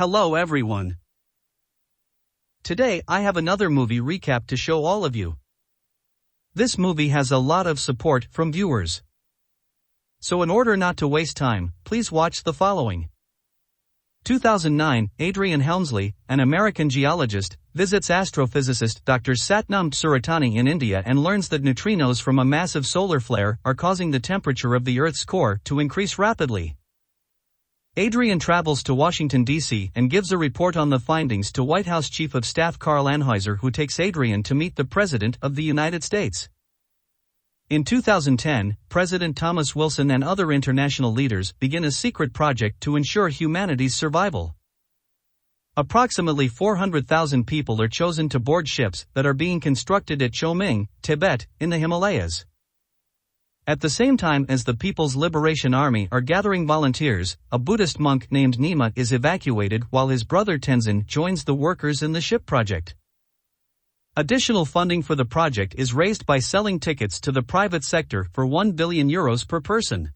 Hello everyone. Today I have another movie recap to show all of you. This movie has a lot of support from viewers. So in order not to waste time, please watch the following. 2009, Adrian Helmsley, an American geologist, visits astrophysicist Dr. Satnam Suratani in India and learns that neutrinos from a massive solar flare are causing the temperature of the Earth's core to increase rapidly. Adrian travels to Washington, D.C. and gives a report on the findings to White House Chief of Staff Karl Anheuser, who takes Adrian to meet the President of the United States. In 2010, President Thomas Wilson and other international leaders begin a secret project to ensure humanity's survival. Approximately 400,000 people are chosen to board ships that are being constructed at Choming, Tibet, in the Himalayas. At the same time as the People's Liberation Army are gathering volunteers, a Buddhist monk named Nima is evacuated while his brother Tenzin joins the workers in the ship project. Additional funding for the project is raised by selling tickets to the private sector for €1 billion per person.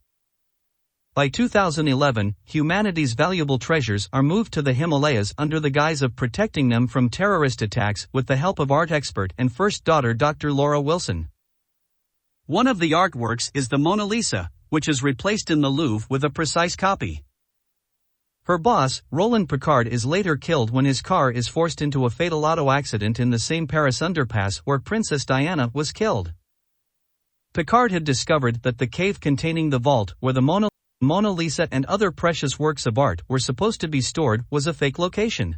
By 2011, humanity's valuable treasures are moved to the Himalayas under the guise of protecting them from terrorist attacks with the help of art expert and first daughter Dr. Laura Wilson. One of the artworks is the Mona Lisa, which is replaced in the Louvre with a precise copy. Her boss, Roland Picard, is later killed when his car is forced into a fatal auto accident in the same Paris underpass where Princess Diana was killed. Picard had discovered that the cave containing the vault where the Mona Lisa and other precious works of art were supposed to be stored was a fake location.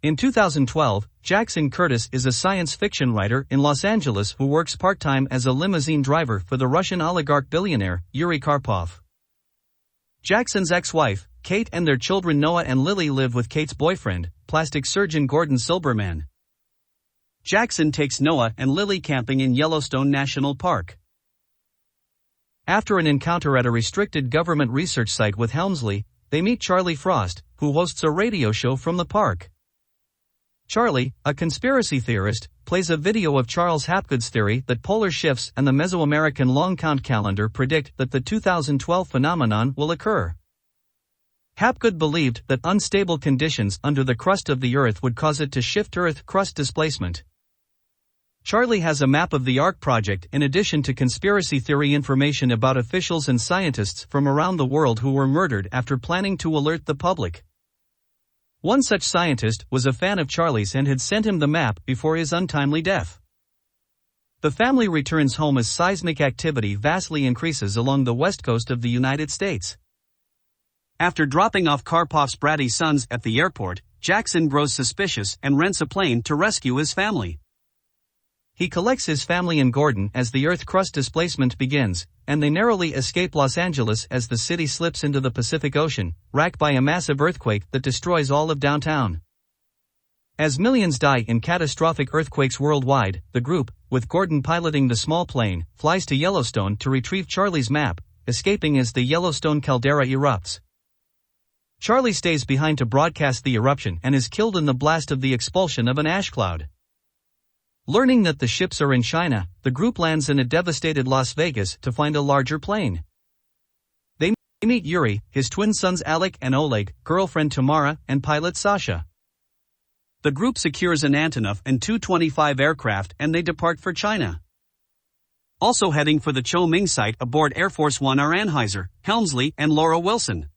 In 2012, Jackson Curtis is a science fiction writer in Los Angeles who works part-time as a limousine driver for the Russian oligarch billionaire, Yuri Karpov. Jackson's ex-wife, Kate, and their children Noah and Lily live with Kate's boyfriend, plastic surgeon Gordon Silberman. Jackson takes Noah and Lily camping in Yellowstone National Park. After an encounter at a restricted government research site with Helmsley, they meet Charlie Frost, who hosts a radio show from the park. Charlie, a conspiracy theorist, plays a video of Charles Hapgood's theory that polar shifts and the Mesoamerican long-count calendar predict that the 2012 phenomenon will occur. Hapgood believed that unstable conditions under the crust of the Earth would cause it to shift Earth crust displacement. Charlie has a map of the Ark project in addition to conspiracy theory information about officials and scientists from around the world who were murdered after planning to alert the public. One such scientist was a fan of Charlie's and had sent him the map before his untimely death. The family returns home as seismic activity vastly increases along the west coast of the United States. After dropping off Karpov's bratty sons at the airport, Jackson grows suspicious and rents a plane to rescue his family. He collects his family and Gordon as the Earth crust displacement begins, and they narrowly escape Los Angeles as the city slips into the Pacific Ocean, racked by a massive earthquake that destroys all of downtown. As millions die in catastrophic earthquakes worldwide, the group, with Gordon piloting the small plane, flies to Yellowstone to retrieve Charlie's map, escaping as the Yellowstone caldera erupts. Charlie stays behind to broadcast the eruption and is killed in the blast of the expulsion of an ash cloud. Learning that the ships are in China, the group lands in a devastated Las Vegas to find a larger plane. They meet Yuri, his twin sons Alec and Oleg, girlfriend Tamara, and pilot Sasha. The group secures an Antonov and Tu-25 aircraft and they depart for China. Also heading for the Choming site aboard Air Force One are Anheuser, Helmsley, and Laura Wilson.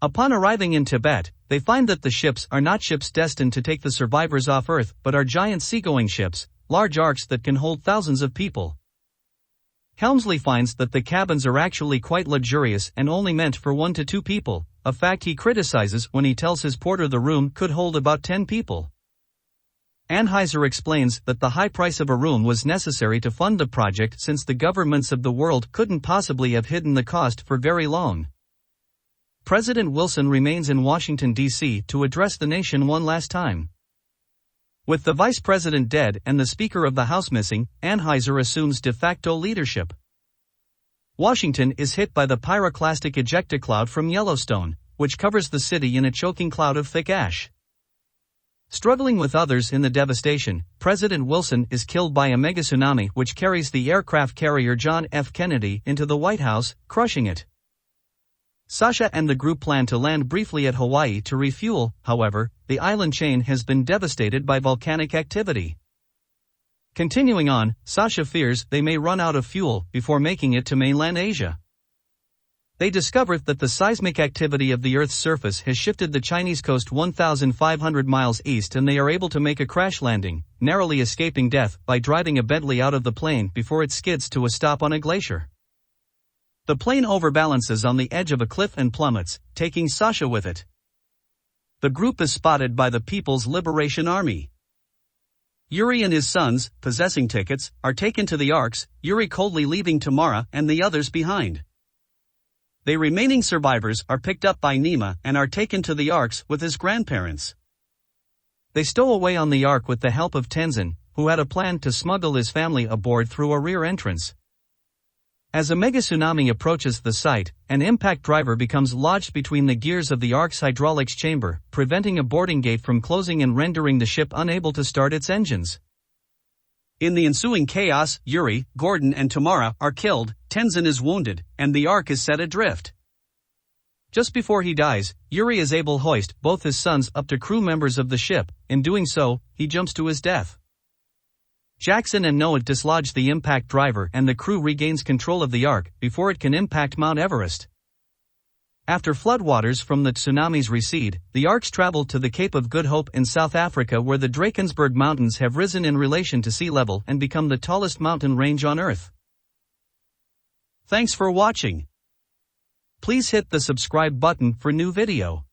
Upon arriving in Tibet, they find that the ships are not ships destined to take the survivors off Earth but are giant seagoing ships, large arks that can hold thousands of people. Helmsley finds that the cabins are actually quite luxurious and only meant for 1 to 2 people, a fact he criticizes when he tells his porter the room could hold about 10 people. Anheuser explains that the high price of a room was necessary to fund the project since the governments of the world couldn't possibly have hidden the cost for very long. President Wilson remains in Washington, D.C. to address the nation one last time. With the vice president dead and the Speaker of the House missing, Anheuser assumes de facto leadership. Washington is hit by the pyroclastic ejecta cloud from Yellowstone, which covers the city in a choking cloud of thick ash. Struggling with others in the devastation, President Wilson is killed by a mega tsunami which carries the aircraft carrier John F. Kennedy into the White House, crushing it. Sasha and the group plan to land briefly at Hawaii to refuel. However, the island chain has been devastated by volcanic activity. Continuing on, Sasha fears they may run out of fuel before making it to mainland Asia. They discover that the seismic activity of the Earth's surface has shifted the Chinese coast 1,500 miles east, and they are able to make a crash landing, narrowly escaping death by driving a Bentley out of the plane before it skids to a stop on a glacier. The plane overbalances on the edge of a cliff and plummets, taking Sasha with it. The group is spotted by the People's Liberation Army. Yuri and his sons, possessing tickets, are taken to the Arks, Yuri coldly leaving Tamara and the others behind. The remaining survivors are picked up by Nima and are taken to the Arks with his grandparents. They stow away on the Ark with the help of Tenzin, who had a plan to smuggle his family aboard through a rear entrance. As a mega tsunami approaches the site, an impact driver becomes lodged between the gears of the Ark's hydraulics chamber, preventing a boarding gate from closing and rendering the ship unable to start its engines. In the ensuing chaos, Yuri, Gordon and Tamara are killed, Tenzin is wounded, and the Ark is set adrift. Just before he dies, Yuri is able to hoist both his sons up to crew members of the ship. In doing so, he jumps to his death. Jackson and Noah dislodge the impact driver and the crew regains control of the Ark before it can impact Mount Everest. After floodwaters from the tsunamis recede, the Arks travel to the Cape of Good Hope in South Africa, where the Drakensberg Mountains have risen in relation to sea level and become the tallest mountain range on Earth. Thanks for watching. Please hit the subscribe button for new video.